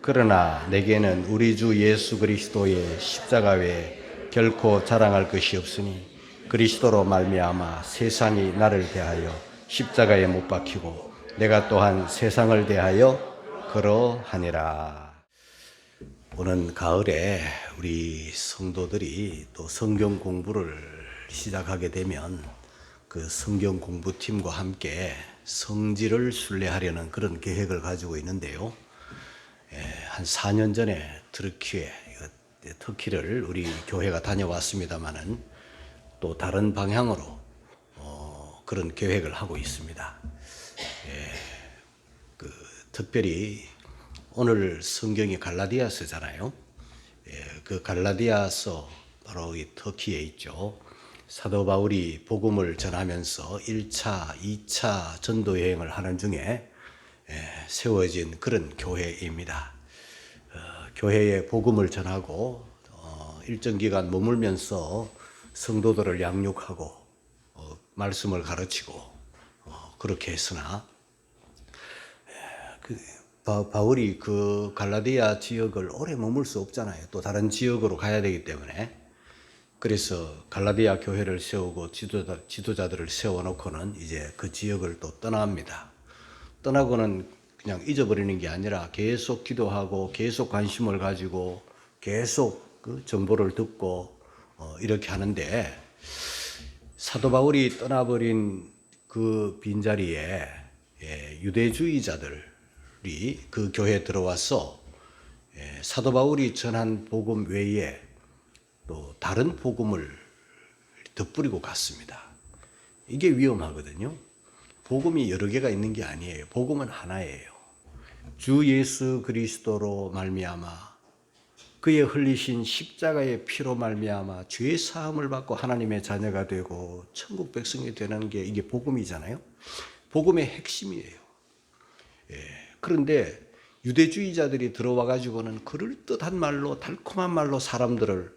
그러나 내게는 우리 주 예수 그리스도의 십자가 외에 결코 자랑할 것이 없으니 그리스도로 말미암아 세상이 나를 대하여 십자가에 못 박히고 내가 또한 세상을 대하여 그러하니라. 오는 가을에 우리 성도들이 또 성경 공부를 시작하게 되면 그 성경 공부팀과 함께 성지를 순례하려는 그런 계획을 가지고 있는데요. 한 4년 전에 터키를 우리 교회가 다녀왔습니다마는 또 다른 방향으로 그런 계획을 하고 있습니다. 특별히 오늘 성경이 갈라디아서잖아요. 그 갈라디아서 바로 이 터키에 있죠. 사도 바울이 복음을 전하면서 1차, 2차 전도 여행을 하는 중에 세워진 그런 교회입니다. 교회에 복음을 전하고 일정 기간 머물면서 성도들을 양육하고 말씀을 가르치고 그렇게 했으나 바울이 그 갈라디아 지역을 오래 머물 수 없잖아요. 또 다른 지역으로 가야 되기 때문에. 그래서 갈라디아 교회를 세우고 지도자들을 세워놓고는 이제 그 지역을 또 떠납니다. 떠나고는 그냥 잊어버리는 게 아니라 계속 기도하고 계속 관심을 가지고 계속 그 정보를 듣고 이렇게 하는데, 사도 바울이 떠나버린 그 빈자리에 유대주의자들이 그 교회에 들어와서 사도 바울이 전한 복음 외에 또 다른 복음을 덧뿌리고 갔습니다. 이게 위험하거든요. 복음이 여러 개가 있는 게 아니에요. 복음은 하나예요. 주 예수 그리스도로 말미암아 그의 흘리신 십자가의 피로 말미암아 죄 사함을 받고 하나님의 자녀가 되고 천국 백성이 되는 게 이게 복음이잖아요. 복음의 핵심이에요. 그런데 유대주의자들이 들어와 가지고는 그럴듯한 말로, 달콤한 말로 사람들을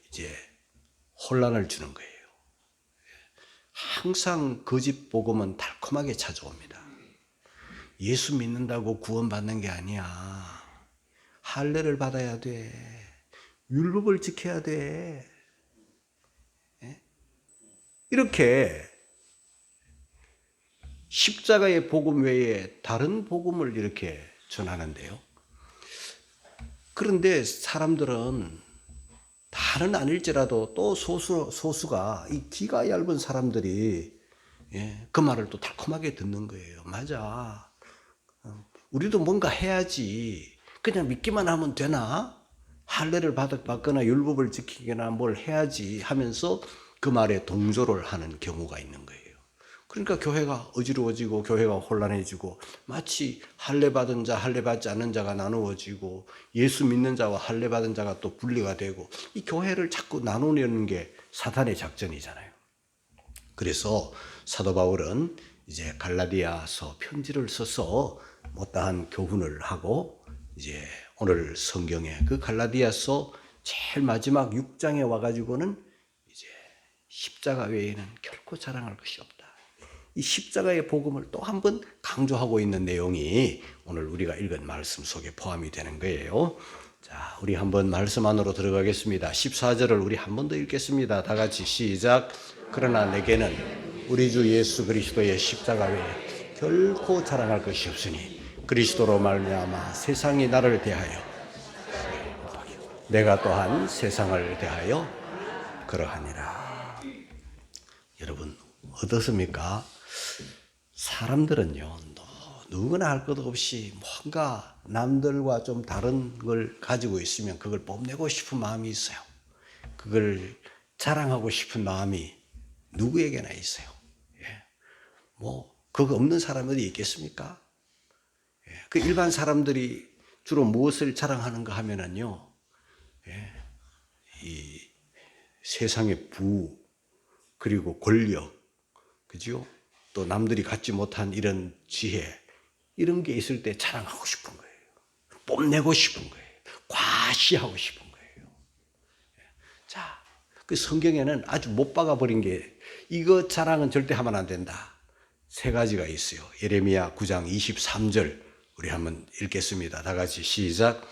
이제 혼란을 주는 거예요. 항상 거짓 복음은 달콤하게 찾아옵니다. 예수 믿는다고 구원받는 게 아니야. 할례를 받아야 돼. 율법을 지켜야 돼. 이렇게 십자가의 복음 외에 다른 복음을 이렇게 전하는데요. 그런데 사람들은 다는 아닐지라도 또 소수가 이 귀가 얇은 사람들이 그 말을 또 달콤하게 듣는 거예요. 맞아. 우리도 뭔가 해야지. 그냥 믿기만 하면 되나? 할례를 받거나 율법을 지키거나 뭘 해야지 하면서 그 말에 동조를 하는 경우가 있는 거예요. 그러니까 교회가 어지러워지고 교회가 혼란해지고 마치 할례 받은 자, 할례 받지 않는 자가 나누어지고 예수 믿는 자와 할례 받은 자가 또 분리가 되고 이 교회를 자꾸 나누려는 게 사탄의 작전이잖아요. 그래서 사도 바울은 이제 갈라디아서 편지를 써서 못다한 교훈을 하고 이제 오늘 성경에 그 갈라디아서 제일 마지막 6장에 와가지고는 이제 십자가 외에는 결코 자랑할 것이 없다. 이 십자가의 복음을 또 한 번 강조하고 있는 내용이 오늘 우리가 읽은 말씀 속에 포함이 되는 거예요. 자, 우리 한번 말씀 안으로 들어가겠습니다. 14절을 우리 한 번 더 읽겠습니다. 다 같이 시작. 그러나 내게는 우리 주 예수 그리스도의 십자가 외에 결코 자랑할 것이 없으니 그리스도로 말미암아 세상이 나를 대하여 내가 또한 세상을 대하여 그러하니라. 여러분 어떻습니까? 사람들은요, 누구나 할 것 없이 뭔가 남들과 좀 다른 걸 가지고 있으면 그걸 뽐내고 싶은 마음이 있어요. 그걸 자랑하고 싶은 마음이 누구에게나 있어요. 그거 없는 사람이 어디 있겠습니까? 그 일반 사람들이 주로 무엇을 자랑하는가 하면은요, 이 세상의 부, 그리고 권력, 그죠? 또 남들이 갖지 못한 이런 지혜, 이런 게 있을 때 자랑하고 싶은 거예요. 뽐내고 싶은 거예요. 과시하고 싶은 거예요. 자, 그 성경에는 아주 못 박아버린 게 이거 자랑은 절대 하면 안 된다. 세 가지가 있어요. 예레미야 9장 23절 우리 한번 읽겠습니다. 다 같이 시작.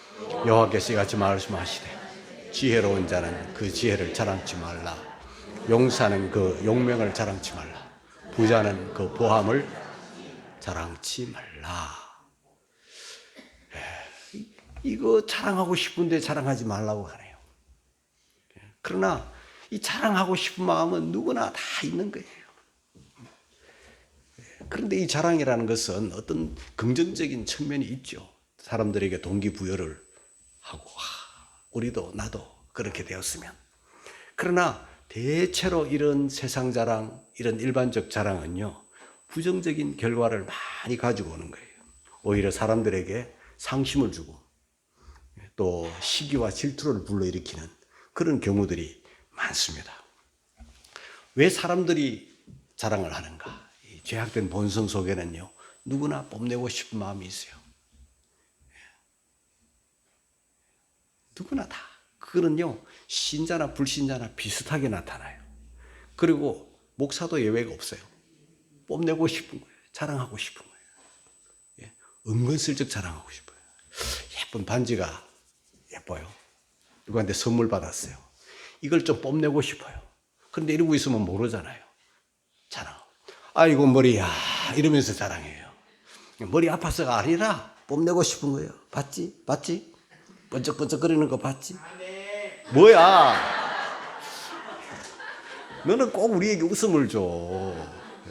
여호와께서 이같이 말씀하시되 지혜로운 자는 그 지혜를 자랑치 말라. 용사는 그 용명을 자랑치 말라. 부자는 그 보함을 자랑치 말라. 이거 자랑하고 싶은데 자랑하지 말라고 하네요. 그러나 이 자랑하고 싶은 마음은 누구나 다 있는 거예요. 그런데 이 자랑이라는 것은 어떤 긍정적인 측면이 있죠. 사람들에게 동기부여를 하고 우리도 나도 그렇게 되었으면. 그러나 대체로 이런 세상 자랑, 이런 일반적 자랑은요, 부정적인 결과를 많이 가지고 오는 거예요. 오히려 사람들에게 상심을 주고 또 시기와 질투를 불러일으키는 그런 경우들이 많습니다. 왜 사람들이 자랑을 하는가? 이 죄악된 본성 속에는요, 누구나 뽐내고 싶은 마음이 있어요. 누구나 다. 그거는요, 신자나 불신자나 비슷하게 나타나요. 그리고 목사도 예외가 없어요. 뽐내고 싶은 거예요. 자랑하고 싶은 거예요. 예, 은근슬쩍 자랑하고 싶어요. 예쁜 반지가 예뻐요. 누구한테 선물 받았어요. 이걸 좀 뽐내고 싶어요. 그런데 이러고 있으면 모르잖아요. 자랑. 아이고 머리야 이러면서 자랑해요. 머리 아파서가 아니라 뽐내고 싶은 거예요. 봤지? 봤지? 번쩍번쩍거리는 거 봤지? 뭐야? 너는 꼭 우리에게 웃음을 줘.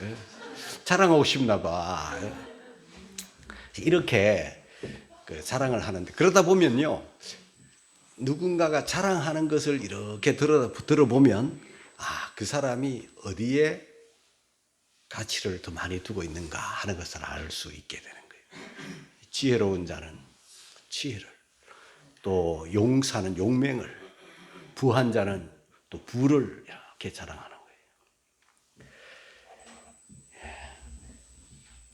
예? 자랑하고 싶나 봐. 예? 이렇게 자랑을 하는데, 그러다 보면요, 누군가가 자랑하는 것을 이렇게 들어보면 그 사람이 어디에 가치를 더 많이 두고 있는가 하는 것을 알 수 있게 되는 거예요. 지혜로운 자는 지혜를, 또 용사는 용맹을, 부한 자는 또 부를 이렇게 자랑하는 거예요.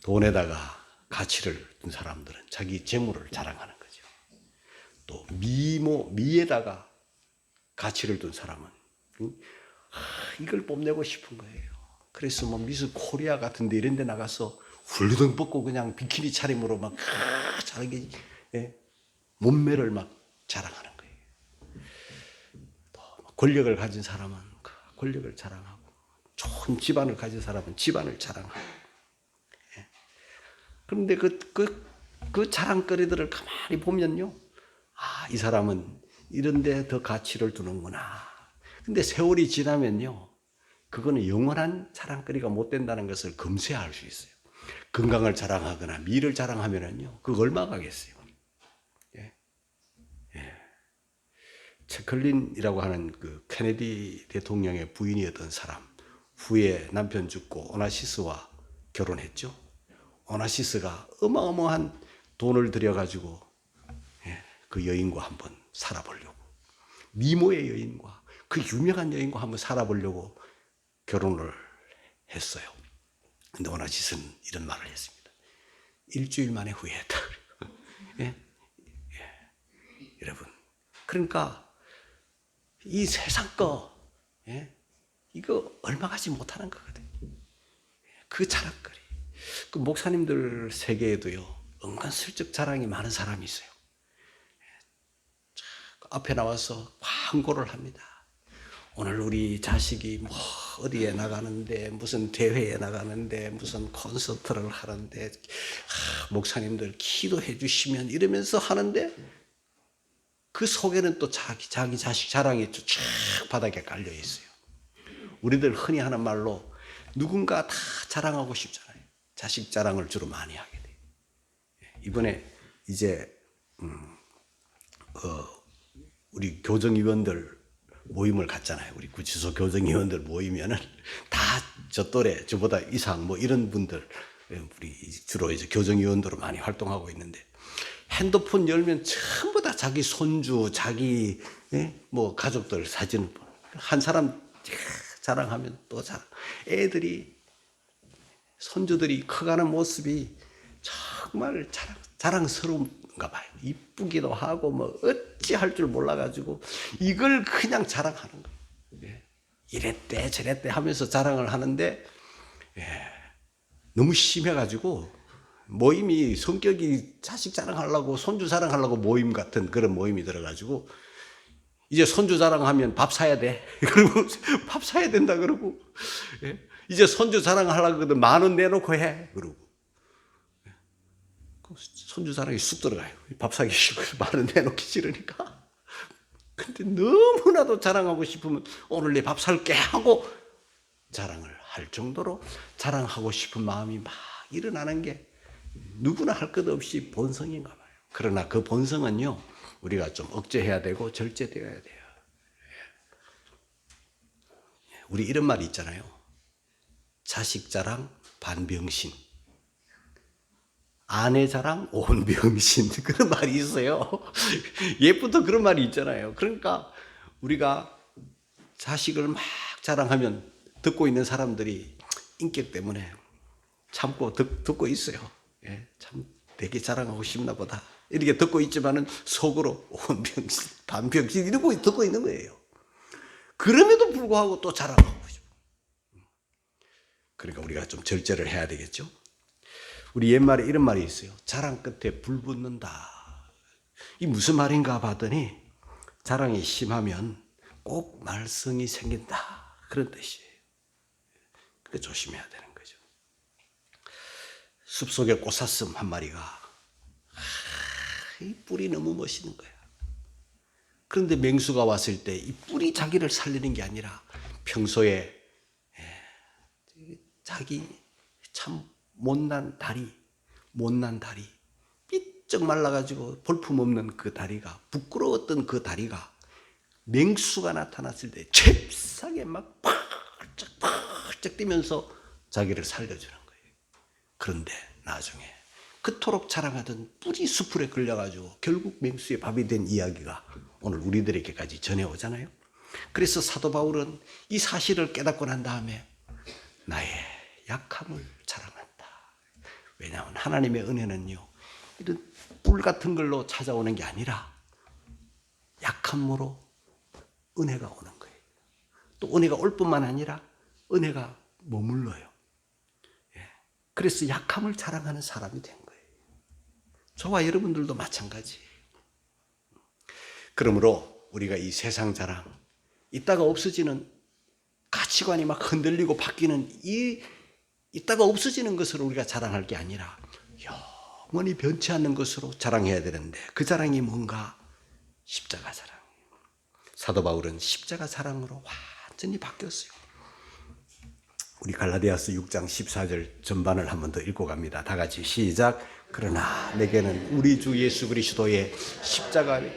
돈에다가 가치를 둔 사람들은 자기 재물을 자랑하는 거죠. 또 미에다가 가치를 둔 사람은 이걸 뽐내고 싶은 거예요. 그래서 뭐 미스 코리아 같은데 이런 데 나가서 훌르덩 벗고 그냥 비키니 차림으로 막 자기 몸매를 막 자랑하는 거예요. 또 권력을 가진 사람은 그 권력을 자랑하고, 좋은 집안을 가진 사람은 집안을 자랑하고. 그런데 그 자랑거리들을 가만히 보면요, 이 사람은 이런 데 더 가치를 두는구나. 근데 세월이 지나면요, 그거는 영원한 자랑거리가 못 된다는 것을 금세알 수 있어요. 건강을 자랑하거나 미를 자랑하면은요, 그거 얼마 가겠어요. 예. 예. 채클린이라고 하는 그 케네디 대통령의 부인이었던 사람, 후에 남편 죽고 오나시스와 결혼했죠. 오나시스가 어마어마한 돈을 들여가지고 그 여인과 한번 살아보려고, 미모의 여인과 그 유명한 여인과 한번 살아보려고 결혼을 했어요. 근데 오나시스는 이런 말을 했습니다. 일주일 만에 후회했다. 예? 예. 여러분, 그러니까 이 세상 거 이거 얼마 가지 못하는 거거든요. 그 자랑거리. 그 목사님들 세계에도요, 은근슬쩍 자랑이 많은 사람이 있어요. 앞에 나와서 광고를 합니다. 오늘 우리 자식이 뭐 어디에 나가는데, 무슨 대회에 나가는데, 무슨 콘서트를 하는데, 목사님들 기도해 주시면 이러면서 하는데, 그 속에는 또 자기 자식 자랑이 쫙 바닥에 깔려 있어요. 우리들 흔히 하는 말로 누군가 다 자랑하고 싶잖아요. 자식 자랑을 주로 많이 하게 돼요. 이번에 이제 우리 교정위원들 모임을 갖잖아요. 우리 구치소 교정위원들 모이면은 다 저 또래, 저보다 이상 뭐 이런 분들, 우리 주로 이제 교정위원들로 많이 활동하고 있는데, 핸드폰 열면 전부 다 자기 손주, 자기 뭐 가족들 사진, 한 사람 자랑하면 또 자랑. 애들이, 손주들이 커가는 모습이 정말 자랑스러운가 봐요. 이쁘기도 하고 뭐 어찌 할 줄 몰라가지고 이걸 그냥 자랑하는 거예요. 이랬대 저랬대 하면서 자랑을 하는데, 너무 심해가지고 모임이 성격이 자식 자랑하려고 손주 자랑하려고 모임 같은 그런 모임이 들어가지고 이제 손주 자랑하면 밥 사야 돼. 그리고 밥 사야 된다 그러고 이제 손주 자랑하려고 하거든 10,000원 내놓고 해. 그러고 손주 자랑이 쑥 들어가요. 밥 사기 싫고 10,000원 내놓기 싫으니까. 근데 너무나도 자랑하고 싶으면 오늘 내 밥 살게 하고 자랑을 할 정도로 자랑하고 싶은 마음이 막 일어나는 게 누구나 할 것 없이 본성인가 봐요. 그러나 그 본성은요, 우리가 좀 억제해야 되고 절제되어야 돼요. 우리 이런 말이 있잖아요. 자식 자랑 반병신, 아내 자랑 온병신, 그런 말이 있어요. 옛부터 그런 말이 있잖아요. 그러니까 우리가 자식을 막 자랑하면 듣고 있는 사람들이 인격 때문에 참고 듣고 있어요. 예, 참 되게 자랑하고 싶나 보다 이렇게 듣고 있지만은 속으로 온병신 반병신 이러고 듣고 있는 거예요. 그럼에도 불구하고 또 자랑하고 싶어. 그러니까 우리가 좀 절제를 해야 되겠죠. 우리 옛말에 이런 말이 있어요. 자랑 끝에 불 붙는다. 이 무슨 말인가 봤더니 자랑이 심하면 꼭 말썽이 생긴다, 그런 뜻이에요. 그러니까 조심해야 되는 거죠. 숲속에 꽃사슴 한 마리가 이 뿔이 너무 멋있는 거야. 그런데 맹수가 왔을 때 이 뿔이 자기를 살리는 게 아니라 평소에 자기 참 못난 다리 삐쩍 말라가지고 볼품없는 그 다리가, 부끄러웠던 그 다리가 맹수가 나타났을 때 잽싸게 막 펄쩍 뛰면서 자기를 살려주는 거예요. 그런데 나중에 그토록 자랑하던 뿔이 수풀에 걸려가지고 결국 맹수의 밥이 된 이야기가 오늘 우리들에게까지 전해오잖아요. 그래서 사도 바울은 이 사실을 깨닫고 난 다음에 나의 약함을 자랑한다. 왜냐하면 하나님의 은혜는요, 이런 뿔 같은 걸로 찾아오는 게 아니라 약함으로 은혜가 오는 거예요. 또 은혜가 올 뿐만 아니라 은혜가 머물러요. 그래서 약함을 자랑하는 사람이 된 거예요. 저와 여러분들도 마찬가지예요. 그러므로 우리가 이 세상 자랑, 있다가 없어지는 가치관이 막 흔들리고 바뀌는 있다가 없어지는 것으로 우리가 자랑할 게 아니라 영원히 변치 않는 것으로 자랑해야 되는데, 그 자랑이 뭔가? 십자가 자랑. 사도 바울은 십자가 자랑으로 완전히 바뀌었어요. 우리 갈라디아서 6장 14절 전반을 한 번 더 읽고 갑니다. 다 같이 시작. 그러나 내게는 우리 주 예수 그리스도의 십자가를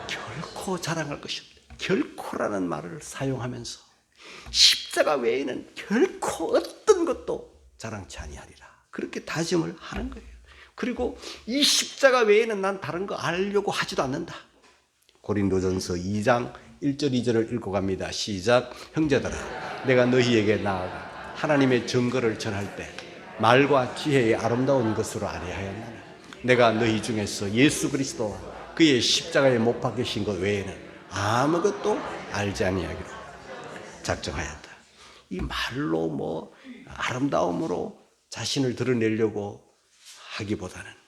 결코 자랑할 것이 없다. 결코라는 말을 사용하면서 십자가 외에는 결코 어떤 것도 자랑치 아니하리라, 그렇게 다짐을 하는 거예요. 그리고 이 십자가 외에는 난 다른 거 알려고 하지도 않는다. 고린도전서 2장 1절 2절을 읽고 갑니다. 시작. 형제들아, 내가 너희에게 나아가 하나님의 증거를 전할 때 말과 지혜의 아름다운 것으로 아니하였나니 내가 너희 중에서 예수 그리스도와 그의 십자가에 못 박히신 것 외에는 아무것도 알지 아니하기로 작정하였다. 이 말로 뭐 아름다움으로 자신을 드러내려고 하기보다는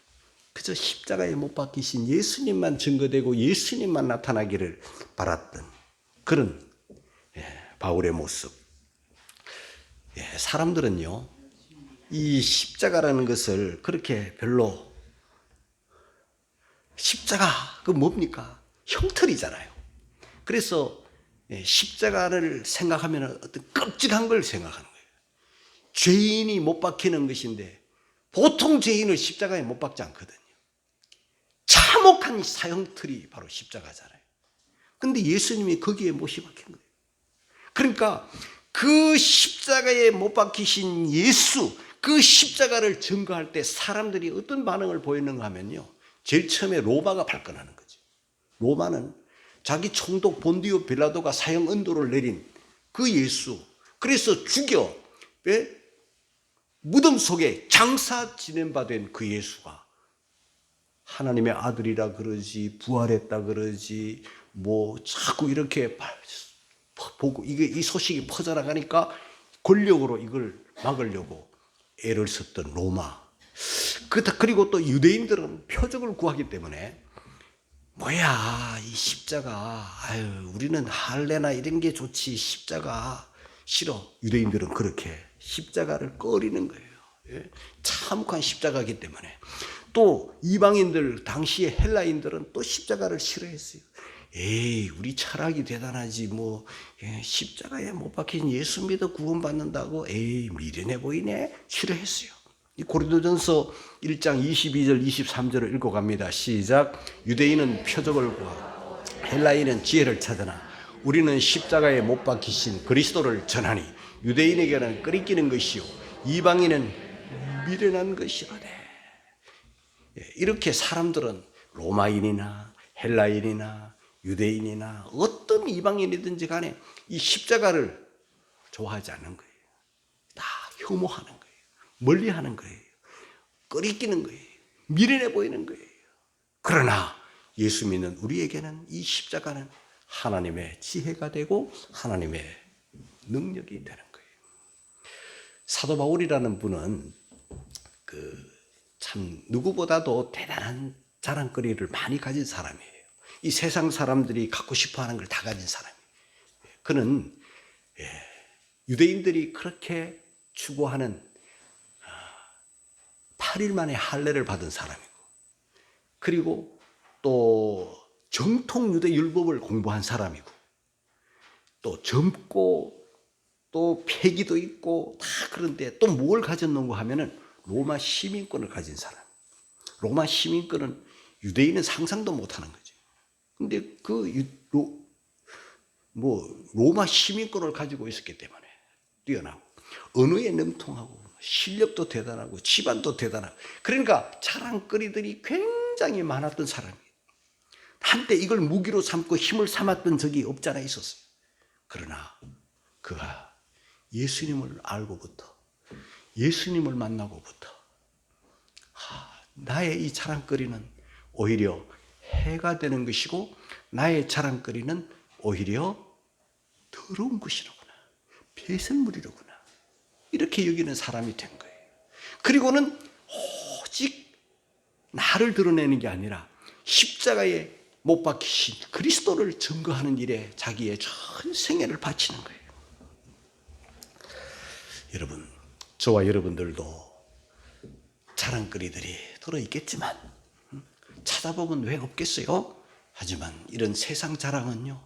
그저 십자가에 못 박히신 예수님만 증거되고 예수님만 나타나기를 바랐던 그런 바울의 모습. 사람들은요, 이 십자가라는 것을 그렇게 별로, 십자가 그 뭡니까? 형틀이잖아요. 그래서 십자가를 생각하면 어떤 끔찍한 걸 생각하는 거예요. 죄인이 못 박히는 것인데 보통 죄인을 십자가에 못 박지 않거든요. 참혹한 사형틀이 바로 십자가잖아요. 근데 예수님이 거기에 못이 박힌 거예요. 그러니까 그 십자가에 못 박히신 예수, 그 십자가를 증거할 때 사람들이 어떤 반응을 보이는가 하면요, 제일 처음에 로마가 발끈하는 거죠. 로마는 자기 총독 본디오 빌라도가 사형 언도를 내린 그 예수, 그래서 죽여 무덤 속에 장사 지낸바된 그 예수가 하나님의 아들이라 그러지, 부활했다 그러지, 뭐 자꾸 이렇게 보고 이 소식이 퍼져나가니까 권력으로 이걸 막으려고 애를 썼던 로마. 그리고 또 유대인들은 표적을 구하기 때문에 뭐야 이 십자가, 아유 우리는 할례나 이런 게 좋지 십자가 싫어. 유대인들은 그렇게 십자가를 꺼리는 거예요. 예? 참혹한 십자가이기 때문에. 또 이방인들, 당시의 헬라인들은 또 십자가를 싫어했어요. 에이 우리 철학이 대단하지 뭐 십자가에 못 박힌 예수 믿어 구원받는다고 에이 미련해 보이네 싫어했어요. 이 고린도전서 1장 22절 23절을 읽어갑니다. 시작. 유대인은 표적을 구하고 헬라인은 지혜를 찾으나 우리는 십자가에 못 박히신 그리스도를 전하니 유대인에게는 끄리끼는 것이요 이방인은 미련한 것이로되. 이렇게 사람들은 로마인이나 헬라인이나 유대인이나 어떤 이방인이든지 간에 이 십자가를 좋아하지 않는 거예요. 다 혐오하는 거예요. 멀리하는 거예요. 끄리끼는 거예요. 미련해 보이는 거예요. 그러나 예수 믿는 우리에게는 이 십자가는 하나님의 지혜가 되고 하나님의 능력이 되는 거예요. 사도 바울이라는 분은 참 누구보다도 대단한 자랑거리를 많이 가진 사람이에요. 이 세상 사람들이 갖고 싶어하는 걸 다 가진 사람이에요. 그는 유대인들이 그렇게 추구하는 8일 만에 할례를 받은 사람이고, 그리고 또 정통 유대 율법을 공부한 사람이고, 또 젊고 또 패기도 있고 다 그런데 또 뭘 가졌는가 하면은 로마 시민권을 가진 사람. 로마 시민권은 유대인은 상상도 못하는 거죠. 근데 로마 시민권을 가지고 있었기 때문에 뛰어나고 언어에 능통하고 실력도 대단하고 집안도 대단하고, 그러니까 자랑거리들이 굉장히 많았던 사람이에요. 한때 이걸 무기로 삼고 힘을 삼았던 적이 없잖아 있었어요. 그러나 그가 예수님을 알고부터, 예수님을 만나고부터 나의 이 자랑거리는 오히려 해가 되는 것이고 나의 자랑거리는 오히려 더러운 것이로구나, 배설물이로구나, 이렇게 여기는 사람이 된 거예요. 그리고는 오직 나를 드러내는 게 아니라 십자가에 못 박히신 그리스도를 증거하는 일에 자기의 전 생애를 바치는 거예요. 여러분, 저와 여러분들도 자랑거리들이 들어있겠지만 찾아보면 왜 없겠어요? 하지만 이런 세상 자랑은요,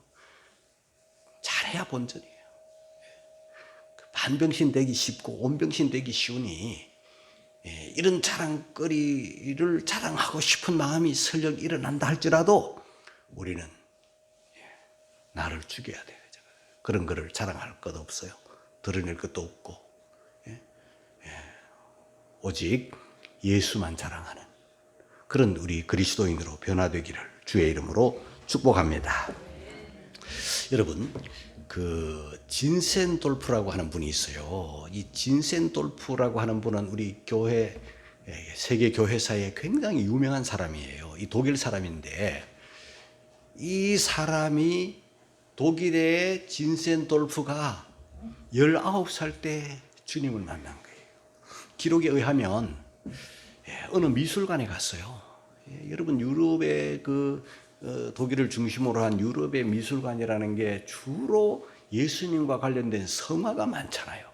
잘해야 본전이에요. 반병신 되기 쉽고 온병신 되기 쉬우니 이런 자랑거리를 자랑하고 싶은 마음이 설령 일어난다 할지라도 우리는 나를 죽여야 돼요. 그런 거를 자랑할 것 없어요. 드러낼 것도 없고 오직 예수만 자랑하는 그런 우리 그리스도인으로 변화되기를 주의 이름으로 축복합니다. 여러분, 진센돌프라고 하는 분이 있어요. 이 진센돌프라고 하는 분은 우리 교회, 세계 교회사에 굉장히 유명한 사람이에요. 이 독일 사람인데, 이 사람이 독일의 진센돌프가 19살 때 주님을 만난 거예요. 기록에 의하면 어느 미술관에 갔어요. 여러분, 유럽의 독일을 중심으로 한 유럽의 미술관이라는 게 주로 예수님과 관련된 성화가 많잖아요.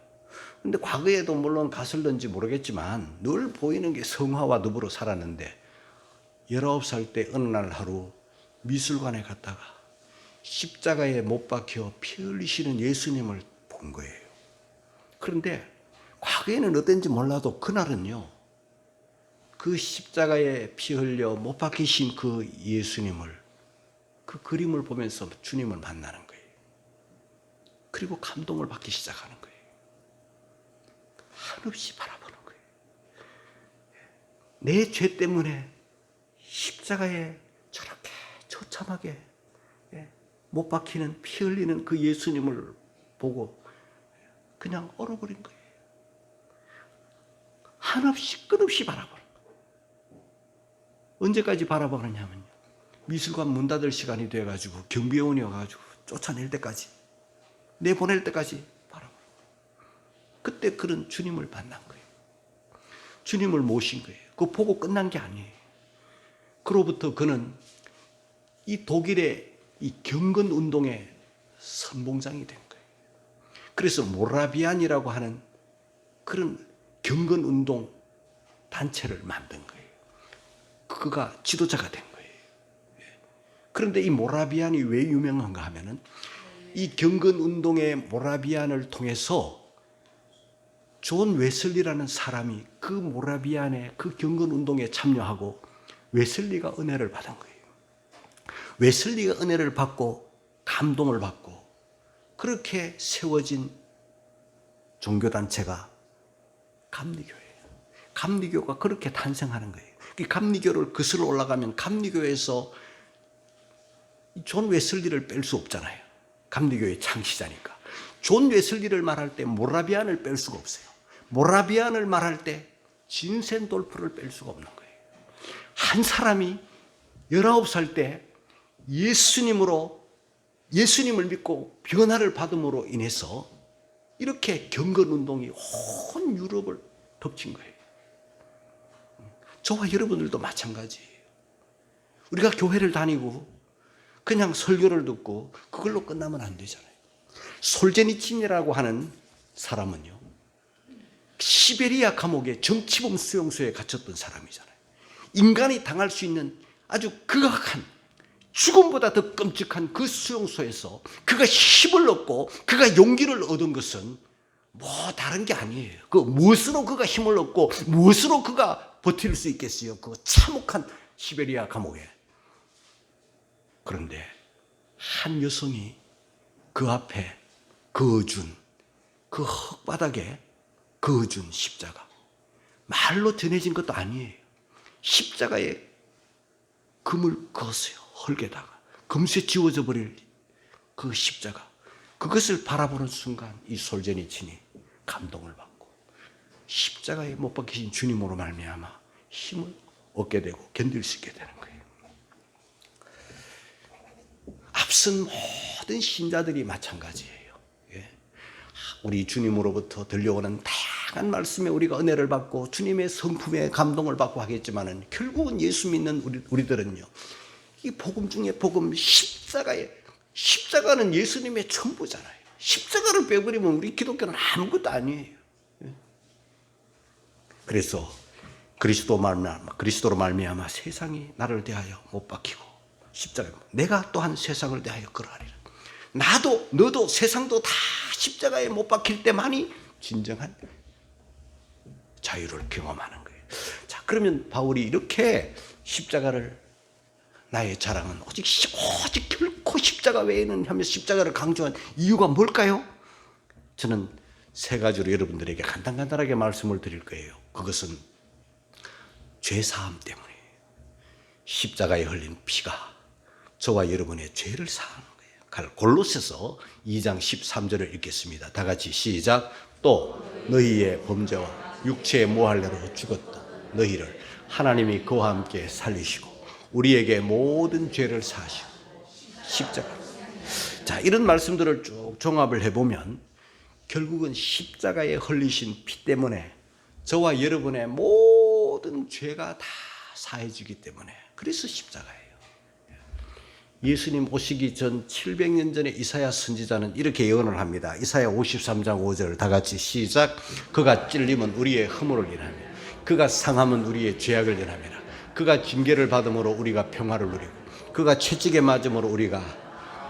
근데 과거에도 물론 갔을런지 모르겠지만 늘 보이는 게 성화와 더불어 살았는데 19살 때 어느 날 하루 미술관에 갔다가 십자가에 못 박혀 피 흘리시는 예수님을 본 거예요. 그런데 과거에는 어땠는지 몰라도 그날은요, 그 십자가에 피 흘려 못 박히신 그 예수님을, 그 그림을 보면서 주님을 만나는 거예요. 그리고 감동을 받기 시작하는 거예요. 한없이 바라보는 거예요. 내 죄 때문에 십자가에 저렇게 처참하게 못 박히는 피 흘리는 그 예수님을 보고 그냥 얼어버린 거예요. 한없이 끝없이 바라보는 거예요. 언제까지 바라보느냐면요, 미술관 문 닫을 시간이 돼가지고 경비원이 와가지고 쫓아낼 때까지, 내보낼 때까지 바라보는 거예요. 그때 그런 주님을 만난 거예요. 주님을 모신 거예요. 그거 보고 끝난 게 아니에요. 그로부터 그는 이 독일의 이 경건 운동의 선봉장이 된 거예요. 그래서 모라비안이라고 하는 그런 경건 운동 단체를 만든 거예요. 그가 지도자가 된 거예요. 그런데 이 모라비안이 왜 유명한가 하면은 이 경건 운동의 모라비안을 통해서 존 웨슬리라는 사람이 그 모라비안의 그 경건 운동에 참여하고 웨슬리가 은혜를 받은 거예요. 웨슬리가 은혜를 받고 감동을 받고 그렇게 세워진 종교단체가 감리교예요. 감리교가 그렇게 탄생하는 거예요. 감리교를 거슬러 올라가면 감리교에서 존 웨슬리를 뺄 수 없잖아요. 감리교의 창시자니까. 존 웨슬리를 말할 때 모라비안을 뺄 수가 없어요. 모라비안을 말할 때 진센돌프를 뺄 수가 없는 거예요. 한 사람이 19살 때 예수님을 믿고 변화를 받음으로 인해서 이렇게 경건운동이 온 유럽을 덮친 거예요. 저와 여러분들도 마찬가지예요. 우리가 교회를 다니고 그냥 설교를 듣고 그걸로 끝나면 안 되잖아요. 솔제니친이라고 하는 사람은요, 시베리아 감옥의 정치범 수용소에 갇혔던 사람이잖아요. 인간이 당할 수 있는 아주 극악한 죽음보다 더 끔찍한 그 수용소에서 그가 힘을 얻고 그가 용기를 얻은 것은 뭐 다른 게 아니에요. 그 무엇으로 그가 힘을 얻고 무엇으로 그가 버틸 수 있겠어요? 그 참혹한 시베리아 감옥에. 그런데 한 여성이 그 앞에 그어준 그 흙바닥에 그어준 십자가, 말로 전해진 것도 아니에요. 십자가에 금을 그었어요. 흙에다가 금세 지워져 버릴 그 십자가, 그것을 바라보는 순간 이 솔제니친이 감동을 받고 십자가에 못 박히신 주님으로 말미암아 힘을 얻게 되고 견딜 수 있게 되는 거예요. 앞선 모든 신자들이 마찬가지예요. 우리 주님으로부터 들려오는 다양한 말씀에 우리가 은혜를 받고 주님의 성품에 감동을 받고 하겠지만은 결국은 예수 믿는 우리들은요, 이 복음 중에 복음, 십자가는 예수님의 전부잖아요. 십자가를 빼버리면 우리 기독교는 아무것도 아니에요. 그래서 그리스도로 말미암아 세상이 나를 대하여 못 박히고 십자가, 내가 또한 세상을 대하여 그러하리라. 너도 세상도 다 십자가에 못 박힐 때만이 진정한 자유를 경험하는 거예요. 자, 그러면 바울이 이렇게 십자가를, 나의 자랑은 오직 결코 십자가 외에는 하면서 십자가를 강조한 이유가 뭘까요? 저는 세 가지로 여러분들에게 간단하게 말씀을 드릴 거예요. 그것은 죄사함 때문이에요. 십자가에 흘린 피가 저와 여러분의 죄를 사하는 거예요. 골로새서 2장 13절을 읽겠습니다. 다 같이 시작. 또 너희의 범죄와 육체의 모할례로 죽었던 너희를 하나님이 그와 함께 살리시고 우리에게 모든 죄를 사하시고 십자가. 자, 이런 말씀들을 쭉 종합을 해보면 결국은 십자가에 흘리신 피 때문에 저와 여러분의 모든 죄가 다 사해지기 때문에, 그래서 십자가예요. 예수님 오시기 전 700년 전에 이사야 선지자는 이렇게 예언을 합니다. 이사야 53장 5절 다 같이 시작. 그가 찔림은 우리의 허물을 인하며 그가 상함은 우리의 죄악을 인하며 그가 징계를 받음으로 우리가 평화를 누리고 그가 채찍에 맞음으로 우리가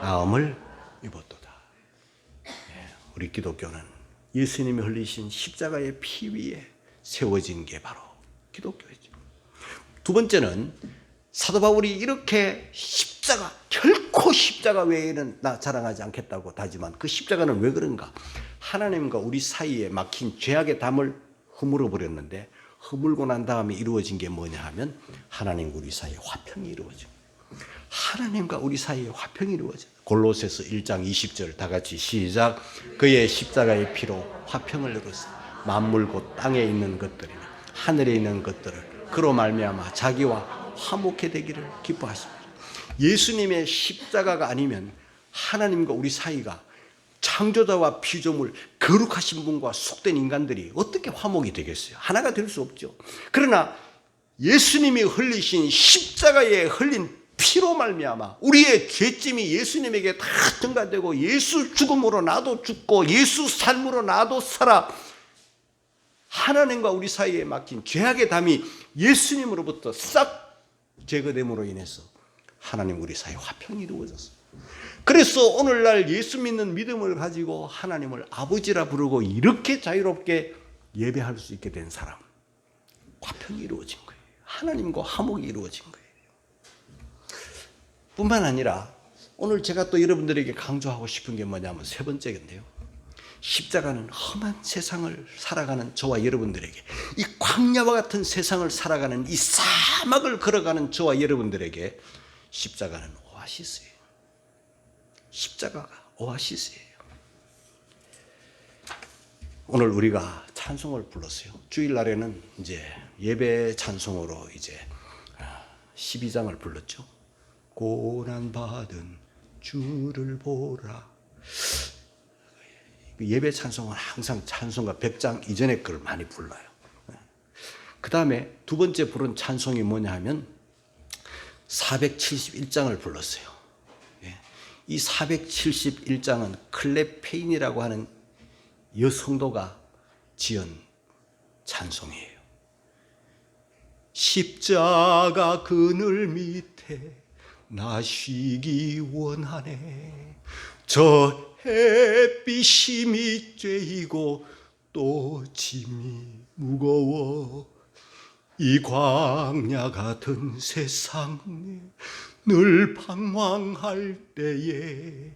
나음을 입었도다. 우리 기독교는 예수님이 흘리신 십자가의 피 위에 세워진 게 바로 기독교이죠. 두 번째는 사도 바울이 이렇게 결코 십자가 외에는 나 자랑하지 않겠다고 다짐한 그 십자가는 왜 그런가? 하나님과 우리 사이에 막힌 죄악의 담을 허물어 버렸는데, 허물고 난 다음에 이루어진 게 뭐냐 하면 하나님과 우리 사이에 화평이 이루어져. 하나님과 우리 사이에 화평이 이루어져. 골로새서 1장 20절 다 같이 시작. 그의 십자가의 피로 화평을 이루었어. 만물 곧 땅에 있는 것들이나 하늘에 있는 것들을 그로 말미암아 자기와 화목해 되기를 기뻐하십니다. 예수님의 십자가가 아니면 하나님과 우리 사이가, 창조자와 피조물, 거룩하신 분과 속된 인간들이 어떻게 화목이 되겠어요? 하나가 될 수 없죠. 그러나 예수님이 흘리신 십자가에 흘린 피로 말미암아 우리의 죄짐이 예수님에게 다 전가되고 예수 죽음으로 나도 죽고 예수 삶으로 나도 살아 하나님과 우리 사이에 막힌 죄악의 담이 예수님으로부터 싹 제거됨으로 인해서 하나님 우리 사이에 화평이 이루어졌어요. 그래서 오늘날 예수 믿는 믿음을 가지고 하나님을 아버지라 부르고 이렇게 자유롭게 예배할 수 있게 된 사람, 화평이 이루어진 거예요. 하나님과 화목이 이루어진 거예요. 뿐만 아니라 오늘 제가 또 여러분들에게 강조하고 싶은 게 뭐냐면 세 번째인데요. 십자가는 험한 세상을 살아가는 저와 여러분들에게, 이 광야와 같은 세상을 살아가는 이 사막을 걸어가는 저와 여러분들에게 십자가는 오아시스예요. 십자가가 오아시스예요. 오늘 우리가 찬송을 불렀어요. 주일날에는 이제 예배 찬송으로 이제 12장을 불렀죠. 고난받은 주를 보라. 예배 찬송은 항상 찬송가 100장 이전의 걸 많이 불러요. 그 다음에 두 번째 부른 찬송이 뭐냐 하면 471장을 불렀어요. 이 471장은 클레페인이라고 하는 여성도가 지은 찬송이에요. 십자가 그늘 밑에 나 쉬기 원하네. 저 햇빛이 밑죄이고 또 짐이 무거워. 이 광야 같은 세상에 늘 방황할 때에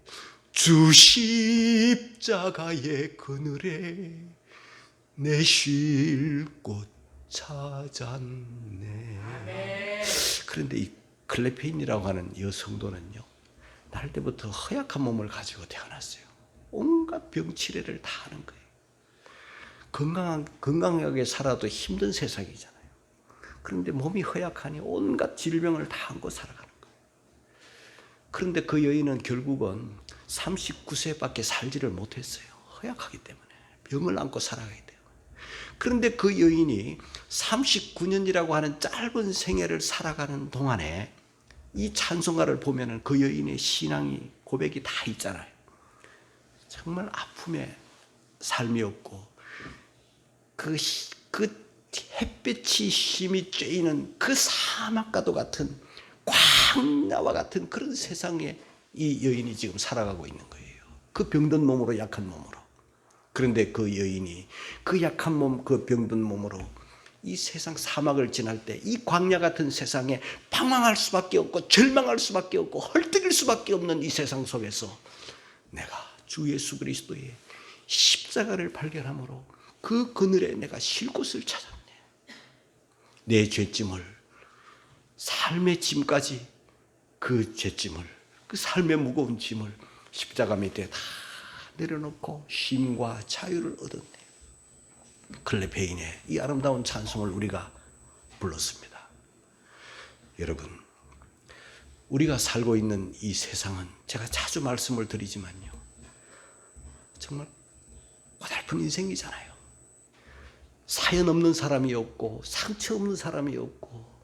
주 십자가의 그늘에 내 쉴 곳 찾았네. 그런데 이 클레페인이라고 하는 여성도는요, 날 때부터 허약한 몸을 가지고 태어났어요. 온갖 병치레를 다 하는 거예요. 건강하게 살아도 힘든 세상이잖아요. 그런데 몸이 허약하니 온갖 질병을 다 안고 살아가는 거예요. 그런데 그 여인은 결국은 39세밖에 살지를 못했어요. 허약하기 때문에, 병을 안고 살아가기 때문에. 그런데 그 여인이 39년이라고 하는 짧은 생애를 살아가는 동안에 이 찬송가를 보면은 그 여인의 신앙이, 고백이 다 있잖아요. 정말 아픔의 삶이었고, 그 햇빛이 심히 쬐이는 그 사막과도 같은, 광야와 같은 그런 세상에 이 여인이 지금 살아가고 있는 거예요. 그 병든 몸으로, 약한 몸으로. 그런데 그 여인이 그 약한 몸, 그 병든 몸으로 이 세상 사막을 지날 때 이 광야 같은 세상에 방황할 수밖에 없고 절망할 수밖에 없고 헐떡일 수밖에 없는 이 세상 속에서 내가 주 예수 그리스도의 십자가를 발견함으로 그 그늘에 내가 쉴 곳을 찾았네. 내 죄짐을, 삶의 짐까지, 그 죄짐을, 그 삶의 무거운 짐을 십자가 밑에 다 내려놓고 쉼과 자유를 얻었네. 클레페인의 이 아름다운 찬송을 우리가 불렀습니다. 여러분, 우리가 살고 있는 이 세상은 제가 자주 말씀을 드리지만요, 정말 고달픈 인생이잖아요. 사연 없는 사람이 없고 상처 없는 사람이 없고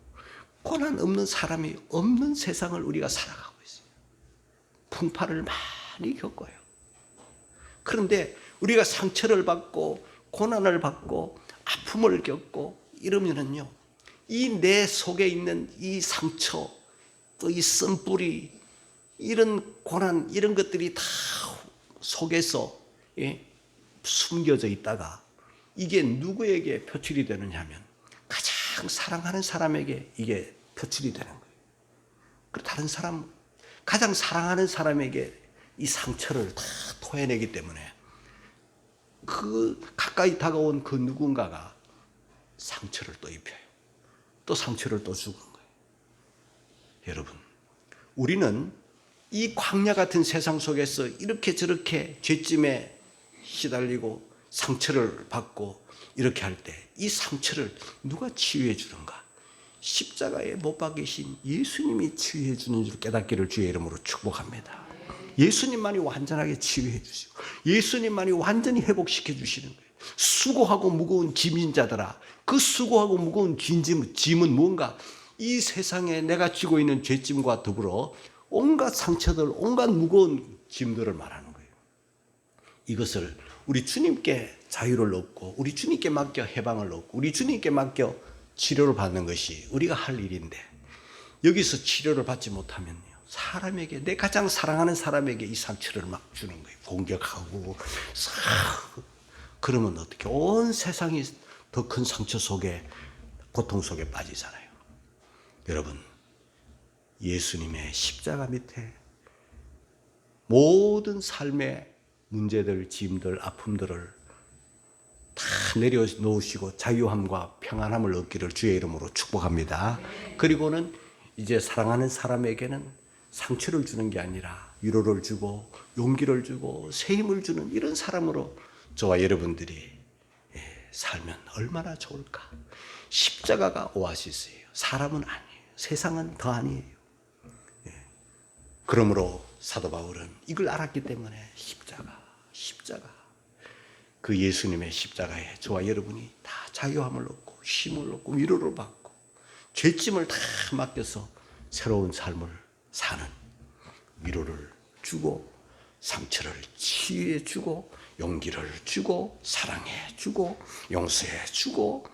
고난 없는 사람이 없는 세상을 우리가 살아가고 있어요. 풍파를 많이 겪어요. 그런데 우리가 상처를 받고 고난을 받고 아픔을 겪고 이러면은요, 이 내 속에 있는 이 상처, 또 이 쓴뿌리, 이런 고난, 이런 것들이 다 속에서 숨겨져 있다가 이게 누구에게 표출이 되느냐 하면 가장 사랑하는 사람에게 이게 표출이 되는 거예요. 그리고 다른 사람, 가장 사랑하는 사람에게 이 상처를 다 토해내기 때문에 그 가까이 다가온 그 누군가가 상처를 또 입혀요. 또 상처를 또 주는 거예요. 여러분, 우리는 이 광야 같은 세상 속에서 이렇게 저렇게 죄짐에 시달리고 상처를 받고 이렇게 할 때 이 상처를 누가 치유해 주는가? 십자가에 못 박이신 예수님이 치유해 주는 줄 깨닫기를 주의 이름으로 축복합니다. 예수님만이 완전하게 치유해 주시고 예수님만이 완전히 회복시켜 주시는 거예요. 수고하고 무거운 짐인 자들아, 그 수고하고 무거운 짐은 무언가? 이 세상에 내가 쥐고 있는 죄짐과 더불어 온갖 상처들, 온갖 무거운 짐들을 말하는 거예요. 이것을 우리 주님께 자유를 얻고 우리 주님께 맡겨 해방을 얻고 우리 주님께 맡겨 치료를 받는 것이 우리가 할 일인데, 여기서 치료를 받지 못하면요, 사람에게, 내 가장 사랑하는 사람에게 이 상처를 막 주는 거예요. 공격하고 그러면 어떻게, 온 세상이 더 큰 상처 속에, 고통 속에 빠지잖아요. 여러분, 예수님의 십자가 밑에 모든 삶의 문제들, 짐들, 아픔들을 다 내려놓으시고 자유함과 평안함을 얻기를 주의 이름으로 축복합니다. 그리고는 이제 사랑하는 사람에게는 상처를 주는 게 아니라 위로를 주고 용기를 주고 새 힘을 주는 이런 사람으로 저와 여러분들이 살면 얼마나 좋을까. 십자가가 오아시스예요. 사람은 아니에요. 세상은 더 아니에요. 그러므로 사도 바울은 이걸 알았기 때문에 십자가, 그 예수님의 십자가에 저와 여러분이 다 자유함을 얻고 힘을 얻고 위로를 받고 죄짐을 다 맡겨서 새로운 삶을 사는, 위로를 주고 상처를 치유해 주고 용기를 주고 사랑해 주고 용서해 주고,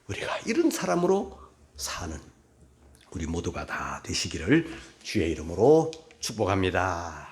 우리가 이런 사람으로 사는 우리 모두가 다 되시기를 주의 이름으로 축복합니다.